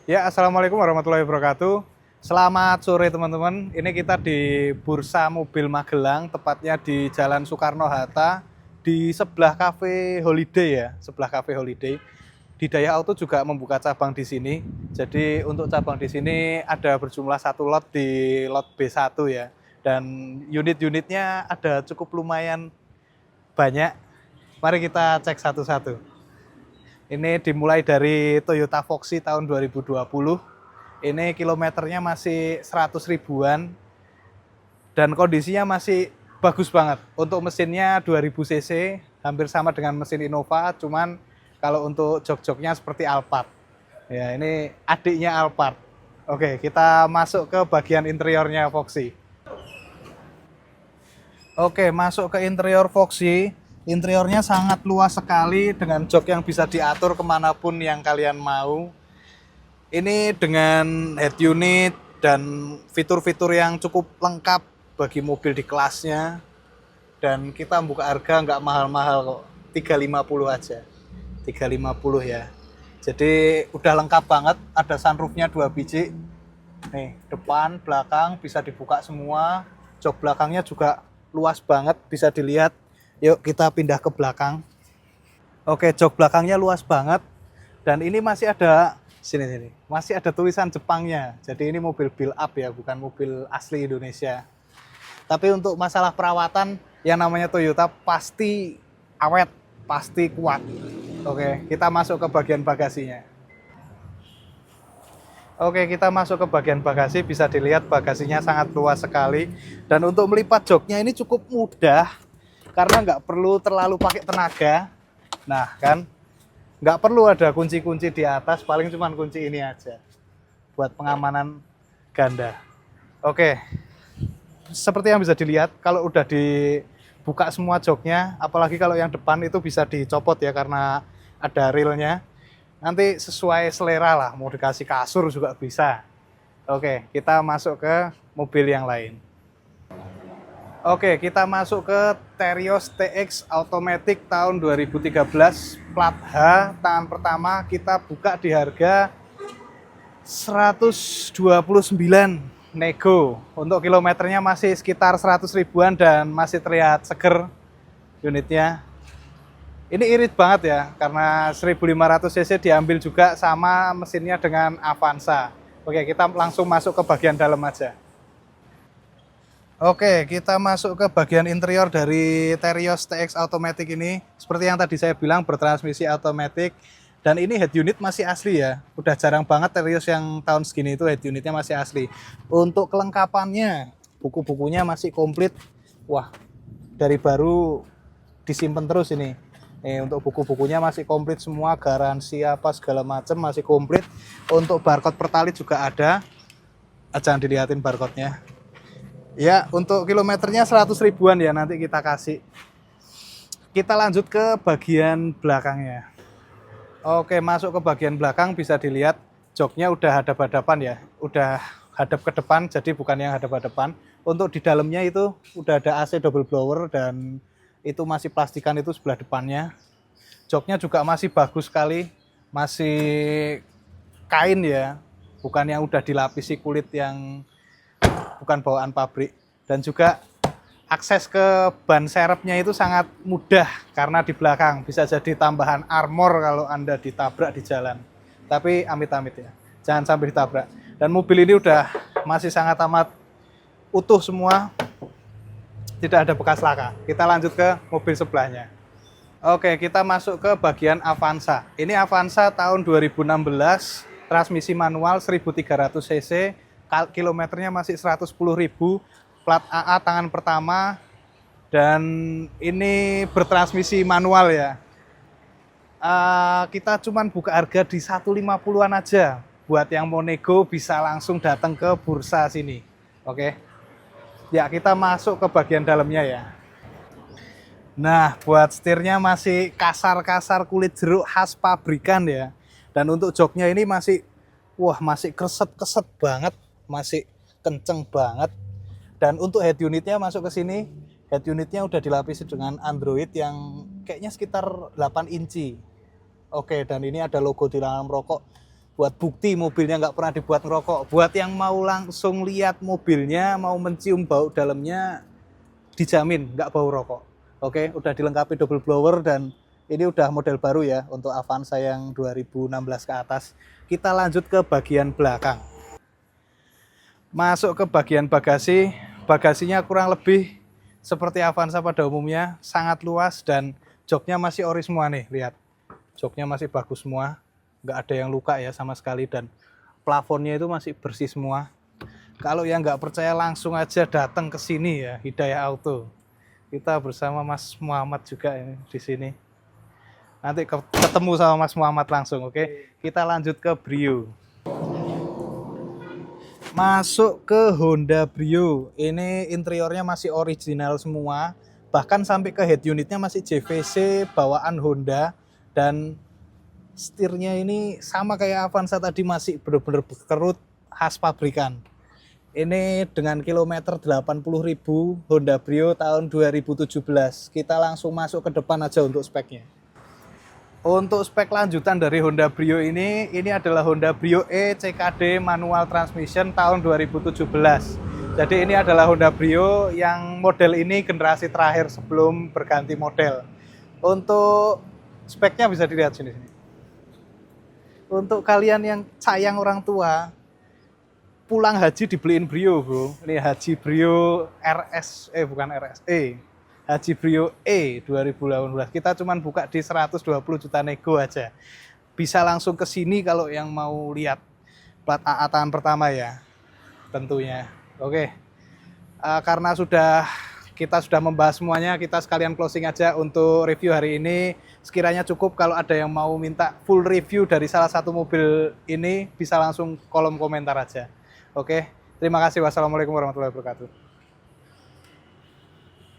Ya, Assalamualaikum warahmatullahi wabarakatuh. Selamat sore teman-teman. Ini kita di Bursa Mobil Magelang, tepatnya di Jalan Soekarno-Hatta, di sebelah Cafe Holiday ya, sebelah Cafe Holiday. Didaya Auto juga membuka cabang di sini. Jadi untuk cabang di sini ada berjumlah satu lot di lot B1 ya. Dan unit-unitnya ada cukup lumayan banyak. Mari kita cek satu-satu. Ini dimulai dari Toyota Foxy tahun 2020. Ini kilometernya masih 100 ribuan dan kondisinya masih bagus banget. Untuk mesinnya 2000 cc, hampir sama dengan mesin Innova, cuman kalau untuk jok-joknya seperti Alphard. Ya, ini adiknya Alphard. Oke, kita masuk ke bagian interiornya Foxy. Oke, masuk ke interior Foxy. Interiornya sangat luas sekali dengan jok yang bisa diatur kemanapun yang kalian mau. Ini dengan head unit dan fitur-fitur yang cukup lengkap bagi mobil di kelasnya. Dan kita buka harga nggak mahal-mahal kok, 350 aja. 350 ya. Jadi udah lengkap banget, ada sunroofnya 2 biji. Nih, depan, belakang bisa dibuka semua. Jok belakangnya juga luas banget, bisa dilihat. Yuk kita pindah ke belakang. Oke, jok belakangnya luas banget. Dan ini masih ada, sini. Masih ada tulisan Jepangnya. Jadi ini mobil build up ya, bukan mobil asli Indonesia. Tapi untuk masalah perawatan, yang namanya Toyota pasti awet, pasti kuat. Oke, kita masuk ke bagian bagasinya. Oke, kita masuk ke bagian bagasi, bisa dilihat bagasinya sangat luas sekali. Dan untuk melipat joknya ini cukup mudah, karena nggak perlu terlalu pakai tenaga. Nah kan, nggak perlu ada kunci-kunci di atas, paling cuma kunci ini aja buat pengamanan ganda. Oke, seperti yang bisa dilihat, kalau udah dibuka semua joknya, apalagi kalau yang depan itu bisa dicopot ya karena ada railnya. Nanti sesuai selera lah, mau dikasih kasur juga bisa. Oke, kita masuk ke mobil yang lain. Oke, kita masuk ke Terios TX Automatic tahun 2013, plat H, tangan pertama. Kita buka di harga 129 nego. Untuk kilometernya masih sekitar 100 ribuan dan masih terlihat seger unitnya. Ini irit banget ya, karena 1500 cc diambil juga sama mesinnya dengan Avanza. Oke, kita langsung masuk ke bagian dalam aja. Oke, kita masuk ke bagian interior dari Terios TX Automatic ini. Seperti yang tadi saya bilang, bertransmisi automatic. Dan ini head unit masih asli ya. Udah jarang banget Terios yang tahun segini itu head unitnya masih asli. Untuk kelengkapannya, buku-bukunya masih komplit. Wah, dari baru disimpan terus ini. Untuk buku-bukunya masih komplit semua, garansi apa segala macam masih komplit. Untuk barcode pertalit juga ada. Jangan dilihatin barcode-nya. Ya, untuk kilometernya 100 ribuan ya, nanti kita kasih. Kita lanjut ke bagian belakangnya. Oke, masuk ke bagian belakang, bisa dilihat joknya udah hadap-hadapan ya. Udah hadap ke depan, jadi bukan yang hadap-hadapan. Untuk di dalamnya itu udah ada AC double blower dan itu masih plastikan itu sebelah depannya. Joknya juga masih bagus sekali, masih kain ya, bukan yang udah dilapisi kulit yang bukan bawaan pabrik. Dan juga akses ke ban serepnya itu sangat mudah karena di belakang bisa jadi tambahan armor kalau Anda ditabrak di jalan. Tapi amit-amit ya, jangan sampai ditabrak. Dan mobil ini udah masih sangat amat utuh semua, tidak ada bekas laka. Kita lanjut ke mobil sebelahnya. Oke, kita masuk ke bagian Avanza. Ini Avanza tahun 2016, transmisi manual 1300 cc, kilometernya masih 110 ribu, plat AA tangan pertama, dan ini bertransmisi manual ya. Kita cuman buka harga di 150-an aja. Buat yang mau nego bisa langsung datang ke bursa sini. Oke. Ya, kita masuk ke bagian dalamnya ya. Nah, buat setirnya masih kasar-kasar kulit jeruk khas pabrikan ya. Dan untuk joknya ini masih, wah masih keset-keset banget. Masih kenceng banget. Dan untuk head unitnya masuk ke sini, head unitnya udah dilapisi dengan Android yang kayaknya sekitar 8 inci. Oke, dan ini ada logo di dalam rokok. buat bukti mobilnya nggak pernah dibuat ngerokok. Buat yang mau langsung lihat mobilnya, mau mencium bau dalamnya, dijamin nggak bau rokok. Oke, udah dilengkapi double blower dan ini udah model baru ya untuk Avanza yang 2016 ke atas. Kita lanjut ke bagian belakang. Masuk ke bagian bagasi, bagasinya kurang lebih seperti Avanza pada umumnya, sangat luas dan joknya masih ori semua nih, lihat. Joknya masih bagus semua, nggak ada yang luka ya sama sekali dan plafonnya itu masih bersih semua. Kalau yang nggak percaya langsung aja datang ke sini ya, Hidayah Auto. Kita bersama Mas Muhammad juga ini di sini. Nanti ketemu sama Mas Muhammad langsung, oke? Kita lanjut ke Brio. Masuk ke Honda Brio. Ini interiornya masih original semua. Bahkan sampai ke head unitnya masih JVC bawaan Honda. Dan setirnya ini sama kayak Avanza tadi, masih bener-bener kerut khas pabrikan. Ini dengan kilometer 80.000 Honda Brio tahun 2017. Kita langsung masuk ke depan aja untuk speknya. Untuk spek lanjutan dari Honda Brio ini adalah Honda Brio E CKD manual transmission tahun 2017. Jadi ini adalah Honda Brio yang model ini generasi terakhir sebelum berganti model. Untuk speknya bisa dilihat sini. Untuk kalian yang sayang orang tua, pulang haji dibeliin Brio, bro. Ini Haji Brio bukan RSE. Haji Brio E 2018. Kita cuman buka di 120 juta nego aja. Bisa langsung ke sini kalau yang mau lihat plat AA tahun pertama ya. Tentunya. Oke. Karena kita sudah membahas semuanya, kita sekalian closing aja untuk review hari ini. Sekiranya cukup, kalau ada yang mau minta full review dari salah satu mobil ini, bisa langsung kolom komentar aja. Oke, terima kasih. Wassalamualaikum warahmatullahi wabarakatuh.